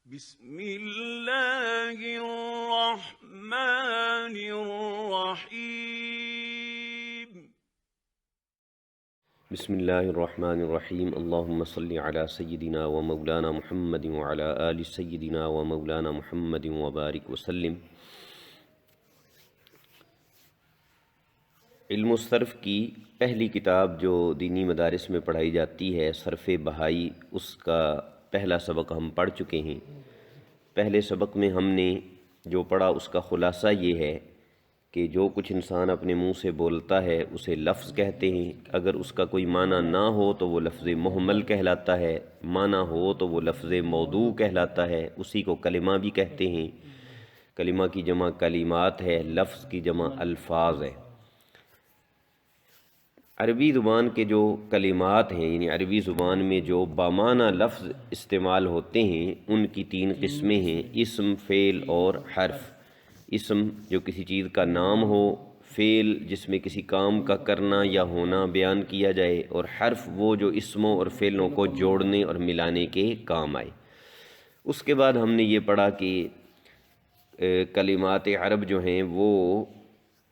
بسم اللہ الرحمن الرحیم۔ بسم اللہ الرحمن الرحیم۔ اللہم صلی علی سیدنا و مولانا محمد وعلی آل سیدنا و مولانا محمد وبارک وسلم۔ علم الصرف کی پہلی کتاب جو دینی مدارس میں پڑھائی جاتی ہے، صرف بہائی، اس کا پہلا سبق ہم پڑھ چکے ہیں۔ پہلے سبق میں ہم نے جو پڑھا اس کا خلاصہ یہ ہے کہ جو کچھ انسان اپنے منہ سے بولتا ہے اسے لفظ کہتے ہیں۔ اگر اس کا کوئی معنی نہ ہو تو وہ لفظ محمل کہلاتا ہے، معنی ہو تو وہ لفظ موضوع کہلاتا ہے، اسی کو کلمہ بھی کہتے ہیں۔ کلمہ کی جمع کلمات ہے، لفظ کی جمع الفاظ ہے۔ عربی زبان کے جو کلمات ہیں، یعنی عربی زبان میں جو بامعنی لفظ استعمال ہوتے ہیں، ان کی تین قسمیں ہیں: اسم، فعل اور حرف۔ اسم جو کسی چیز کا نام ہو، فعل جس میں کسی کام کا کرنا یا ہونا بیان کیا جائے، اور حرف وہ جو اسموں اور فعلوں کو جوڑنے اور ملانے کے کام آئے۔ اس کے بعد ہم نے یہ پڑھا کہ کلمات عرب جو ہیں وہ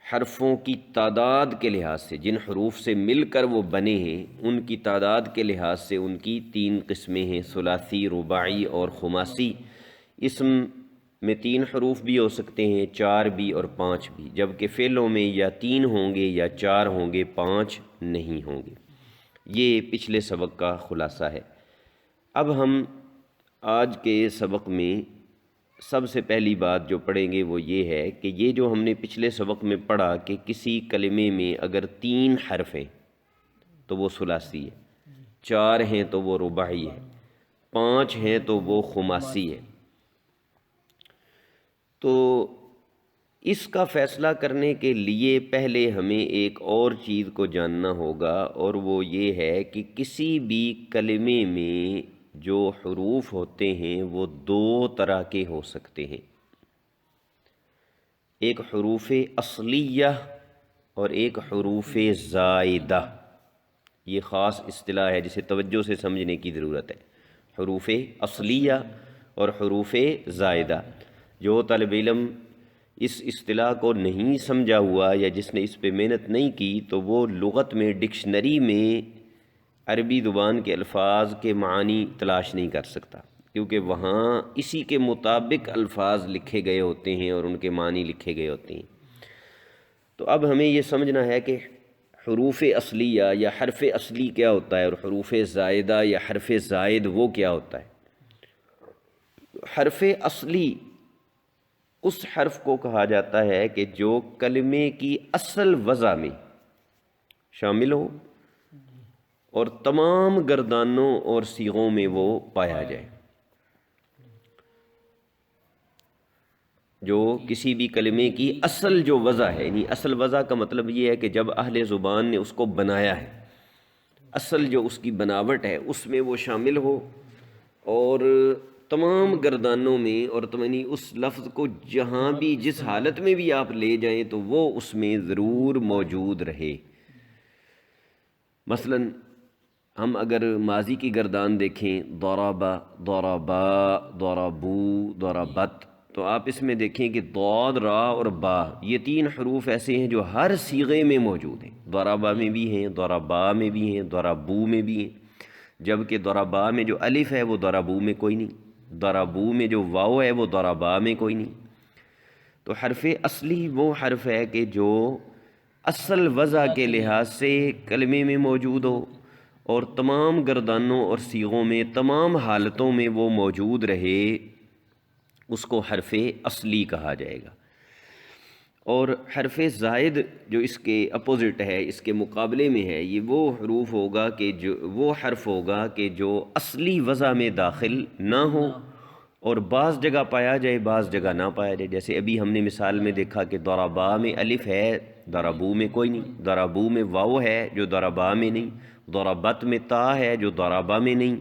حرفوں کی تعداد کے لحاظ سے، جن حروف سے مل کر وہ بنے ہیں ان کی تعداد کے لحاظ سے ان کی تین قسمیں ہیں: ثلاثی، رباعی اور خماسی۔ اسم میں 3 حروف بھی ہو سکتے ہیں، 4 بھی اور 5 بھی، جبکہ فعلوں میں یا 3 ہوں گے یا 4 ہوں گے، 5 نہیں ہوں گے۔ یہ پچھلے سبق کا خلاصہ ہے۔ اب ہم آج کے سبق میں سب سے پہلی بات جو پڑھیں گے وہ یہ ہے کہ یہ جو ہم نے پچھلے سبق میں پڑھا کہ کسی کلمے میں اگر 3 حرف ہیں تو وہ ثلاثی ہے، 4 ہیں تو وہ رباعی ہے، 5 ہیں تو وہ خماسی ہے۔ تو اس کا فیصلہ کرنے کے لیے پہلے ہمیں ایک اور چیز کو جاننا ہوگا، اور وہ یہ ہے کہ کسی بھی کلمے میں جو حروف ہوتے ہیں وہ 2 طرح کے ہو سکتے ہیں: ایک حروف اصلیہ اور ایک حروف زائدہ۔ یہ خاص اصطلاح ہے جسے توجہ سے سمجھنے کی ضرورت ہے: حروف اصلیہ اور حروف زائدہ۔ جو طالب علم اس اصطلاح کو نہیں سمجھا ہوا یا جس نے اس پہ محنت نہیں کی تو وہ لغت میں، ڈکشنری میں عربی زبان کے الفاظ کے معنی تلاش نہیں کر سکتا، کیونکہ وہاں اسی کے مطابق الفاظ لکھے گئے ہوتے ہیں اور ان کے معنی لکھے گئے ہوتے ہیں۔ تو اب ہمیں یہ سمجھنا ہے کہ حروف اصلیہ یا حرف اصلی کیا ہوتا ہے، اور حروف زائدہ یا حرف زائد وہ کیا ہوتا ہے۔ حرف اصلی اس حرف کو کہا جاتا ہے کہ جو کلمے کی اصل وضع میں شامل ہو اور تمام گردانوں اور صیغوں میں وہ پایا جائے۔ جو کسی بھی کلمے کی اصل جو وضع ہے، یعنی اصل وضع کا مطلب یہ ہے کہ جب اہل زبان نے اس کو بنایا ہے، اصل جو اس کی بناوٹ ہے اس میں وہ شامل ہو، اور تمام گردانوں میں، اور یعنی اس لفظ کو جہاں بھی جس حالت میں بھی آپ لے جائیں تو وہ اس میں ضرور موجود رہے۔ مثلا ہم اگر ماضی کی گردان دیکھیں، ضرب، ضربا، ضربو، ضربت، تو آپ اس میں دیکھیں کہ ضاد، را اور با، یہ 3 حروف ایسے ہیں جو ہر صیغے میں موجود ہیں۔ ضربا میں بھی ہیں، ضربا میں بھی ہیں، ضربو میں بھی ہیں، جبکہ ضربا میں جو الف ہے وہ ضربو میں کوئی نہیں، ضربو میں جو واو ہے وہ ضربا میں کوئی نہیں۔ تو حرف اصلی وہ حرف ہے کہ جو اصل وضع کے لحاظ سے کلمے میں موجود ہو اور تمام گردانوں اور صیغوں میں، تمام حالتوں میں وہ موجود رہے، اس کو حرف اصلی کہا جائے گا۔ اور حرف زائد جو اس کے اپوزٹ ہے، اس کے مقابلے میں ہے، یہ وہ حروف ہوگا کہ وہ حرف ہوگا کہ جو اصلی وضع میں داخل نہ ہو اور بعض جگہ پایا جائے، بعض جگہ نہ پایا جائے۔ جیسے ابھی ہم نے مثال میں دیکھا کہ ضربا میں الف ہے، ضربو میں کوئی نہیں، ضربو میں واو ہے جو ضربا میں نہیں، ضربت میں تا ہے جو ضربا میں نہیں۔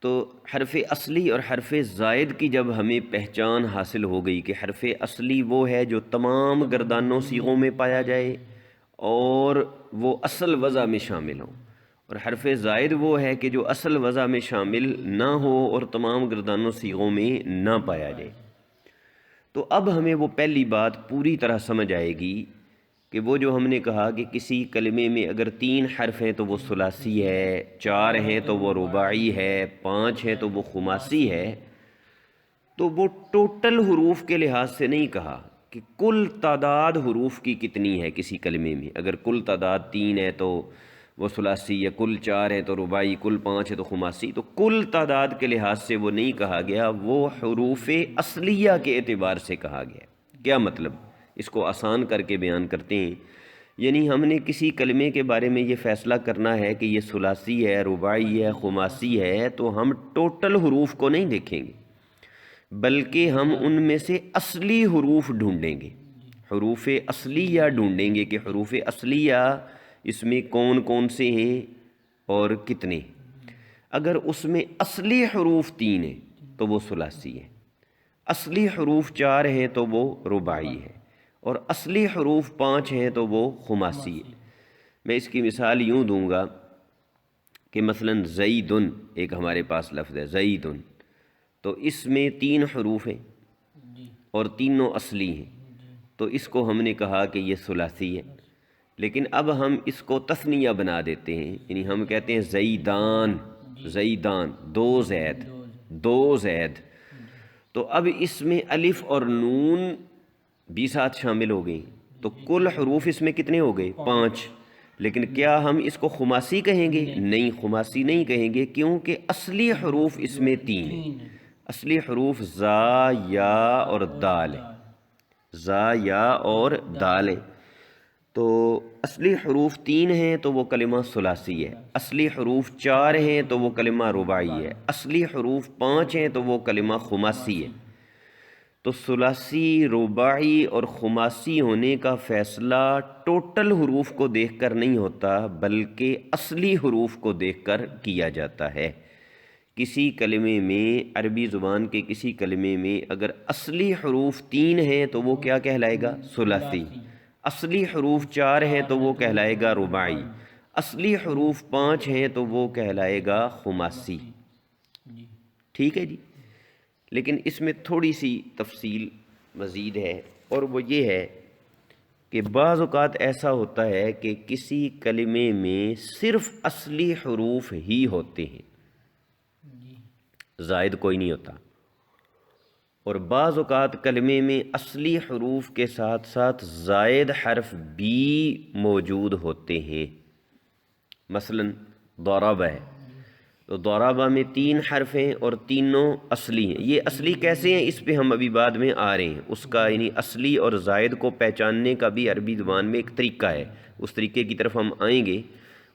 تو حرف اصلی اور حرف زائد کی جب ہمیں پہچان حاصل ہو گئی کہ حرف اصلی وہ ہے جو تمام گردانوں صیغوں میں پایا جائے اور وہ اصل وضع میں شامل ہوں، اور حرف زائد وہ ہے کہ جو اصل وضع میں شامل نہ ہو اور تمام گردانوں صیغوں میں نہ پایا جائے۔ تو اب ہمیں وہ پہلی بات پوری طرح سمجھ آئے گی کہ وہ جو ہم نے کہا کہ کسی کلمے میں اگر 3 حرف ہیں تو وہ ثلاثی ہے، 4 ہیں تو وہ رباعی ہے، 5 ہیں تو وہ خماسی ہے، تو وہ ٹوٹل حروف کے لحاظ سے نہیں کہا کہ کل تعداد حروف کی کتنی ہے کسی کلمے میں۔ اگر کل تعداد 3 ہے تو وہ ثلاثی، یا کل 4 ہے تو رباعی، کل 5 ہے تو خماسی، تو کل تعداد کے لحاظ سے وہ نہیں کہا گیا، وہ حروف اصلیہ کے اعتبار سے کہا گیا۔ کیا مطلب؟ اس کو آسان کر کے بیان کرتے ہیں، یعنی ہم نے کسی کلمے کے بارے میں یہ فیصلہ کرنا ہے کہ یہ ثلاثی ہے، رباعی ہے، خماسی ہے، تو ہم ٹوٹل حروف کو نہیں دیکھیں گے، بلکہ ہم ان میں سے اصلی حروف ڈھونڈیں گے، حروف اصلیہ ڈھونڈیں گے کہ حروف اصلیہ اس میں کون کون سے ہیں اور کتنے۔ اگر اس میں اصلی حروف 3 ہیں تو وہ ثلاثی ہے، اصلی حروف 4 ہیں تو وہ رباعی ہے، اور اصلی حروف 5 ہیں تو وہ خماسی ہے۔ میں اس کی مثال یوں دوں گا کہ مثلا زیدن ایک ہمارے پاس لفظ ہے، زیدن، تو اس میں 3 حروف ہیں اور تینوں اصلی ہیں، تو اس کو ہم نے کہا کہ یہ ثلاثی ہے۔ لیکن اب ہم اس کو تثنیہ بنا دیتے ہیں، یعنی ہم کہتے ہیں زیدان، زیدان، 2 زید، 2 زید، تو اب اس میں الف اور نون بھی ساتھ شامل ہو گئی، تو کل حروف اس میں کتنے ہو گئے؟ 5۔ لیکن کیا ہم اس کو خماسی کہیں گے؟ نہیں، خماسی نہیں کہیں گے، کیونکہ اصلی حروف اس میں 3 ہیں۔ اصلی حروف زا، یا اور دال ہیں، زا، یا اور دال ہیں، تو اصلی حروف 3 ہیں تو وہ کلمہ ثلاثی ہے، اصلی حروف 4 ہیں تو وہ کلمہ رباعی ہے، اصلی حروف 5 ہیں تو وہ کلمہ خماسی ہے۔ تو ثلاثی، رباعی اور خماسی ہونے کا فیصلہ ٹوٹل حروف کو دیکھ کر نہیں ہوتا، بلکہ اصلی حروف کو دیکھ کر کیا جاتا ہے۔ کسی کلمے میں، عربی زبان کے کسی کلمے میں اگر اصلی حروف 3 ہیں تو وہ کیا کہلائے گا؟ ثلاثی۔ اصلی حروف 4 ہیں تو وہ کہلائے گا رباعی، اصلی حروف 5 ہیں تو وہ کہلائے گا خماسی۔ ٹھیک ہے جی؟ لیکن اس میں تھوڑی سی تفصیل مزید ہے، اور وہ یہ ہے کہ بعض اوقات ایسا ہوتا ہے کہ کسی کلمے میں صرف اصلی حروف ہی ہوتے ہیں، زائد کوئی نہیں ہوتا، اور بعض اوقات کلمے میں اصلی حروف کے ساتھ ساتھ زائد حرف بھی موجود ہوتے ہیں۔ مثلا ضرب ہے، تو ضرب میں 3 حرف ہیں اور تینوں اصلی ہیں۔ یہ اصلی کیسے ہیں اس پہ ہم ابھی بعد میں آ رہے ہیں، اس کا یعنی اصلی اور زائد کو پہچاننے کا بھی عربی زبان میں ایک طریقہ ہے، اس طریقے کی طرف ہم آئیں گے۔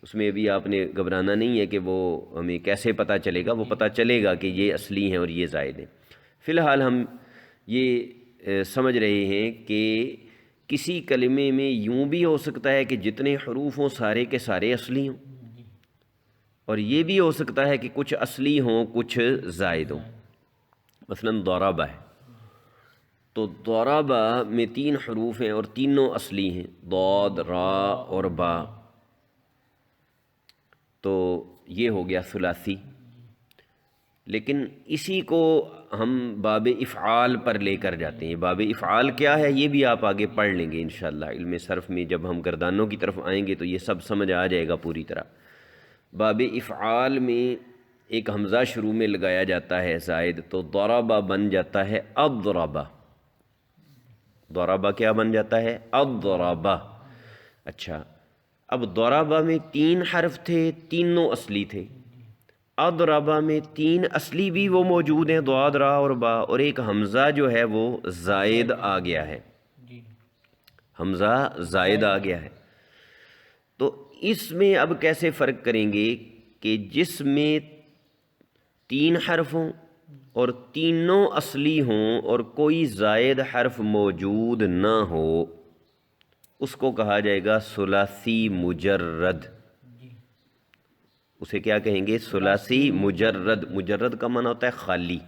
اس میں ابھی آپ نے گھبرانا نہیں ہے کہ وہ ہمیں کیسے پتہ چلے گا، وہ پتہ چلے گا کہ یہ اصلی ہیں اور یہ زائد ہیں۔ فی الحال ہم یہ سمجھ رہے ہیں کہ کسی کلمے میں یوں بھی ہو سکتا ہے کہ جتنے حروف ہوں سارے کے سارے اصلی ہوں، اور یہ بھی ہو سکتا ہے کہ کچھ اصلی ہوں کچھ زائد ہوں۔ مثلا ضرب ہے، تو ضرب میں 3 حروف ہیں اور تینوں اصلی ہیں، ضاد، را اور با، تو یہ ہو گیا ثلاثی۔ لیکن اسی کو ہم باب افعال پر لے کر جاتے ہیں۔ باب افعال کیا ہے یہ بھی آپ آگے پڑھ لیں گے انشاءاللہ، علم صرف میں جب ہم گردانوں کی طرف آئیں گے تو یہ سب سمجھ آ جائے گا پوری طرح۔ باب افعال میں ایک حمزہ شروع میں لگایا جاتا ہے زائد، تو ضربہ بن جاتا ہے اضربہ۔ ضربہ کیا بن جاتا ہے؟ اضربہ۔ اچھا، اب ضربہ میں 3 حرف تھے، تینوں اصلی تھے۔ اضربہ میں 3 اصلی بھی وہ موجود ہیں، ضاد، را اور با، اور ایک حمزہ جو ہے وہ زائد آ گیا ہے، حمزہ زائد آ گیا ہے۔ تو اس میں اب کیسے فرق کریں گے کہ جس میں 3 حرف ہوں اور تینوں اصلی ہوں اور کوئی زائد حرف موجود نہ ہو، اس کو کہا جائے گا ثلاثی مجرد۔ اسے کیا کہیں گے؟ ثلاثی مجرد۔ مجرد کا معنی ہوتا ہے خالی،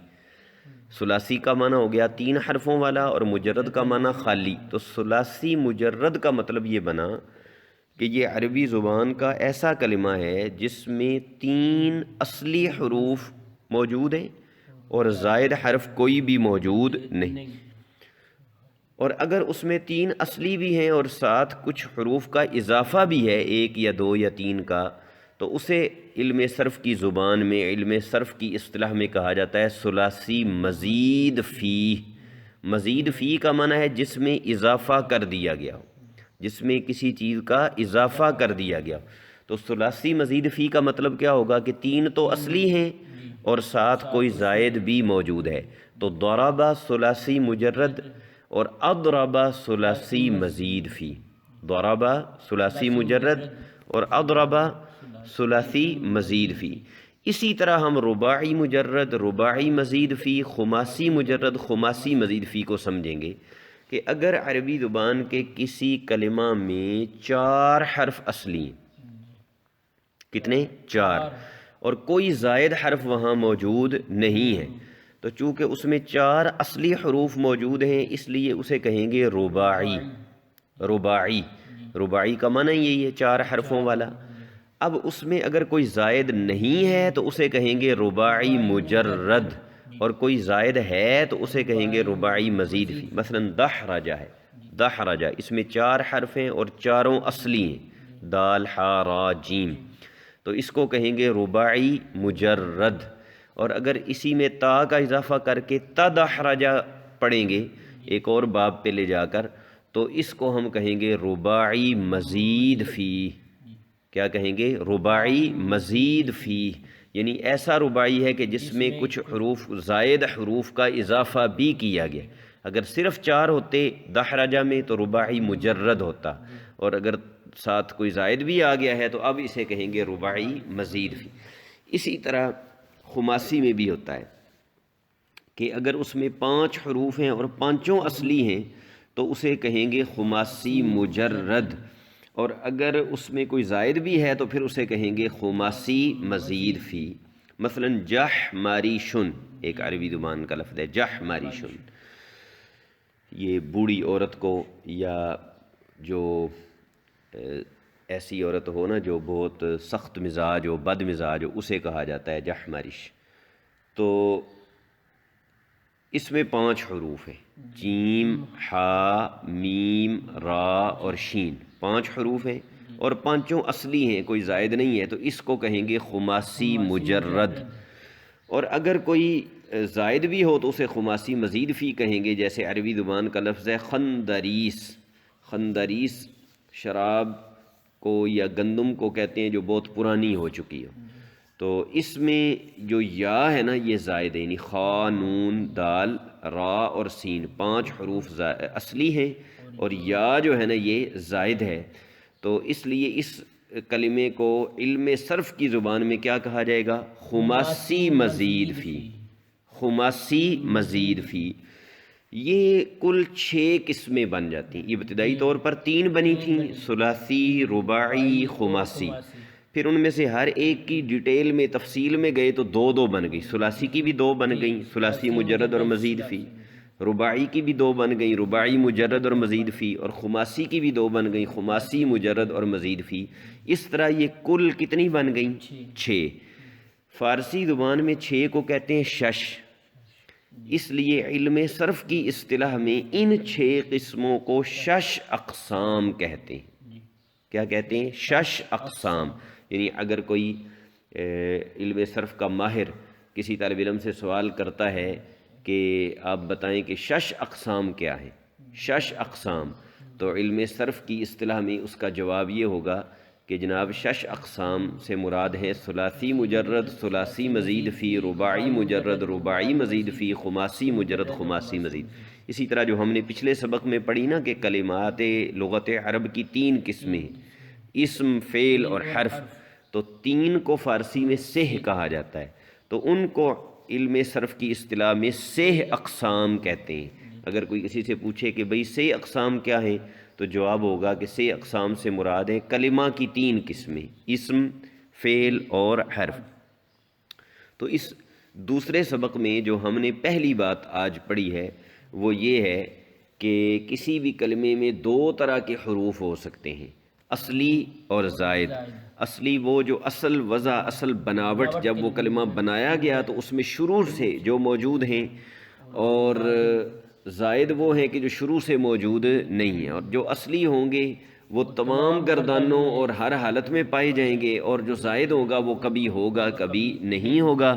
ثلاثی کا معنی ہو گیا 3 حرفوں والا اور مجرد کا معنی خالی۔ تو ثلاثی مجرد کا مطلب یہ بنا کہ یہ عربی زبان کا ایسا کلمہ ہے جس میں 3 اصلی حروف موجود ہیں اور زائد حرف کوئی بھی موجود نہیں، اور اگر اس میں 3 اصلی بھی ہیں اور ساتھ کچھ حروف کا اضافہ بھی ہے، 1 یا 2 یا 3 کا، تو اسے علم صرف کی زبان میں، علم صرف کی اصطلاح میں کہا جاتا ہے ثلاثی مزید فی۔ مزید فی کا معنی ہے جس میں اضافہ کر دیا گیا ہو، جس میں کسی چیز کا اضافہ کر دیا گیا ہو۔ تو ثلاثی مزید فی کا مطلب کیا ہوگا کہ 3 تو اصلی ہیں اور ساتھ کوئی زائد بھی موجود ہے۔ تو ضربہ ثلاثی مجرد اور اضربہ ثلاثی مزید فی، ضربہ ثلاثی مجرد اور اضربہ ثلاثی مزید فی۔ اسی طرح ہم رباعی مجرد، رباعی مزید فی، خماسی مجرد، خماسی مزید فی کو سمجھیں گے کہ اگر عربی زبان کے کسی کلمہ میں 4 حرف اصلی ہیں، کتنے؟ 4، اور کوئی زائد حرف وہاں موجود نہیں ہے، تو چونکہ اس میں 4 اصلی حروف موجود ہیں اس لیے اسے کہیں گے رباعی۔ رباعی، رباعی کا معنی یہی ہے 4 حرفوں والا۔ اب اس میں اگر کوئی زائد نہیں ہے تو اسے کہیں گے رباعی مجرد، اور کوئی زائد ہے تو اسے کہیں گے رباعی مزید فی۔ مثلا دحرجہ ہے، دحرجہ، اس میں 4 حرف ہیں اور چاروں اصلی ہیں، دال، حا، را، جیم، تو اس کو کہیں گے رباعی مجرد۔ اور اگر اسی میں تا کا اضافہ کر کے تدحرجہ پڑھیں گے ایک اور باب پہ لے جا کر، تو اس کو ہم کہیں گے رباعی مزید فی۔ کیا کہیں گے؟ رباعی مزید فی، یعنی ایسا رباعی ہے کہ جس میں کچھ حروف، زائد حروف کا اضافہ بھی کیا گیا۔ اگر صرف 4 ہوتے دحرجہ میں تو رباعی مجرد ہوتا، اور اگر ساتھ کوئی زائد بھی آ گیا ہے تو اب اسے کہیں گے رباعی مزید فی۔ اسی طرح خماسی میں بھی ہوتا ہے کہ اگر اس میں 5 حروف ہیں اور 5 اصلی ہیں تو اسے کہیں گے خماسی مجرد، اور اگر اس میں کوئی زائد بھی ہے تو پھر اسے کہیں گے خماسی مزید فی۔ مثلا جح ماری شن، ایک عربی زبان کا لفظ ہے جح ماری شن، یہ بوڑھی عورت کو یا جو ایسی عورت ہو نا جو بہت سخت مزاج ہو، بد مزاج ہو، اسے کہا جاتا ہے جح مارش۔ تو اس میں 5 حروف ہیں، جیم، حا، میم، را اور شین، 5 حروف ہیں اور 5 اصلی ہیں، کوئی زائد نہیں ہے، تو اس کو کہیں گے خماسی مجرد۔ اور اگر کوئی زائد بھی ہو تو اسے خماسی مزید فی کہیں گے، جیسے عربی زبان کا لفظ ہے خندریس۔ خندریس شراب کو یا گندم کو کہتے ہیں جو بہت پرانی ہو چکی ہو، تو اس میں جو یا ہے نا یہ زائد ہے، یعنی خا، نون، دال، را اور سین، 5 حروف اصلی ہیں اور یا جو ہے نا یہ زائد ہے، تو اس لیے اس کلمے کو علم صرف کی زبان میں کیا کہا جائے گا؟ خماسی مزید فی، خماسی مزید فی۔ یہ کل 6 قسمیں بن جاتی ہیں۔ ابتدائی طور پر 3 بنی تھیں، ثلاثی، رباعی، خماسی، پھر ان میں سے ہر ایک کی ڈیٹیل میں تفصیل میں گئے تو 2 بن گئی، ثلاثی کی بھی 2 بن گئیں، ثلاثی مجرد اور مزید فی، رباعی کی بھی 2 بن گئیں، رباعی مجرد اور مزید فی، اور خماسی کی بھی 2 بن گئیں، خماسی مجرد اور مزید فی۔ اس طرح یہ کل کتنی بن گئیں؟ 6۔ فارسی زبان میں 6 کو کہتے ہیں شش، اس لیے علم صرف کی اصطلاح میں ان 6 قسموں کو شش اقسام کہتے ہیں۔ کیا کہتے ہیں؟ شش اقسام۔ یعنی اگر کوئی علم صرف کا ماہر کسی طالب علم سے سوال کرتا ہے کہ آپ بتائیں کہ شش اقسام کیا ہیں، شش اقسام، تو علم صرف کی اصطلاح میں اس کا جواب یہ ہوگا کہ جناب شش اقسام سے مراد ہیں ثلاثی مجرد، ثلاثی مزید فی، رباعی مجرد، رباعی مزید فی، خماسی مجرد، خماسی مزید۔ اسی طرح جو ہم نے پچھلے سبق میں پڑھی نا کہ کلمات لغت عرب کی 3 قسمیں، اسم، فعل اور حرف، تو 3 کو فارسی میں سہ کہا جاتا ہے، تو ان کو علم صرف کی اصطلاح میں سہ اقسام کہتے ہیں۔ اگر کوئی کسی سے پوچھے کہ بھئی سہ اقسام کیا ہیں تو جواب ہوگا کہ سہ اقسام سے مراد ہیں کلمہ کی 3 قسمیں، اسم، فعل اور حرف۔ تو اس دوسرے سبق میں جو ہم نے پہلی بات آج پڑھی ہے وہ یہ ہے کہ کسی بھی کلمے میں 2 طرح کے حروف ہو سکتے ہیں، اصلی اور زائد۔ اصلی وہ جو اصل وضع، اصل بناوٹ، جب وہ کلمہ بنایا گیا تو اس میں شروع سے جو موجود ہیں، اور زائد وہ ہیں کہ جو شروع سے موجود نہیں ہیں، اور جو اصلی ہوں گے وہ تمام گردانوں اور ہر حالت میں پائے جائیں گے، اور جو زائد ہوگا وہ کبھی ہوگا کبھی نہیں ہوگا۔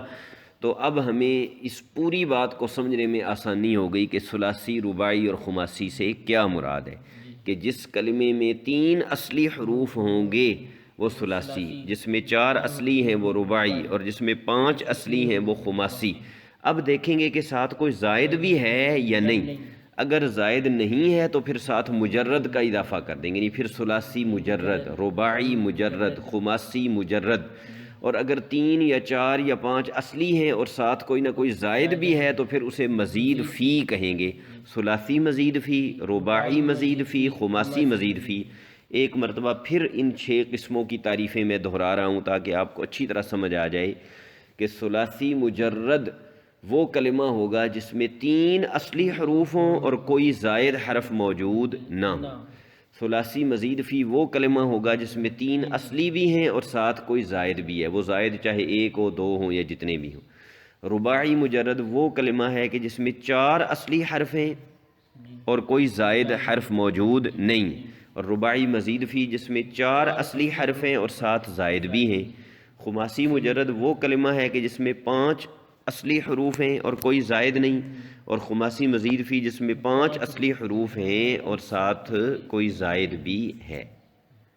تو اب ہمیں اس پوری بات کو سمجھنے میں آسانی ہو گئی کہ ثلاثی، رباعی اور خماسی سے کیا مراد ہے، کہ جس کلمے میں 3 اصلی حروف ہوں گے وہ ثلاثی، جس میں 4 اصلی ہیں وہ رباعی، اور جس میں 5 اصلی ہیں وہ خماسی۔ اب دیکھیں گے کہ ساتھ کوئی زائد بھی ہے یا نہیں۔ اگر زائد نہیں ہے تو پھر ساتھ مجرد کا اضافہ کر دیں گے، یعنی پھر ثلاثی مجرد، رباعی مجرد، خماسی مجرد۔ اور اگر 3 یا 4 یا 5 اصلی ہیں اور ساتھ کوئی نہ کوئی زائد بھی ہے تو پھر اسے مزید فی کہیں گے، ثلاثی مزید فی، رباعی مزید فی، خماسی مزید فی۔ ایک مرتبہ پھر ان 6 قسموں کی تعریفیں میں دہرا رہا ہوں تاکہ آپ کو اچھی طرح سمجھ آ جائے کہ ثلاثی مجرد وہ کلمہ ہوگا جس میں 3 اصلی حروف ہوں اور کوئی زائد حرف موجود نہ ہو۔ ثلاثی مزید فی وہ کلمہ ہوگا جس میں 3 اصلی بھی ہیں اور ساتھ کوئی زائد بھی ہے، وہ زائد چاہے 1 ہو، 2 ہوں یا جتنے بھی ہوں۔ رباعی مجرد وہ کلمہ ہے کہ جس میں 4 اصلی حرف ہیں اور کوئی زائد حرف موجود نہیں، اور رباعی مزید فی جس میں 4 اصلی حرف ہیں اور ساتھ زائد بھی ہیں۔ خماسی مجرد وہ کلمہ ہے کہ جس میں 5 اصلی حروف ہیں اور کوئی زائد نہیں، اور خماسی مزید فی جس میں 5 اصلی حروف ہیں اور ساتھ کوئی زائد بھی ہے۔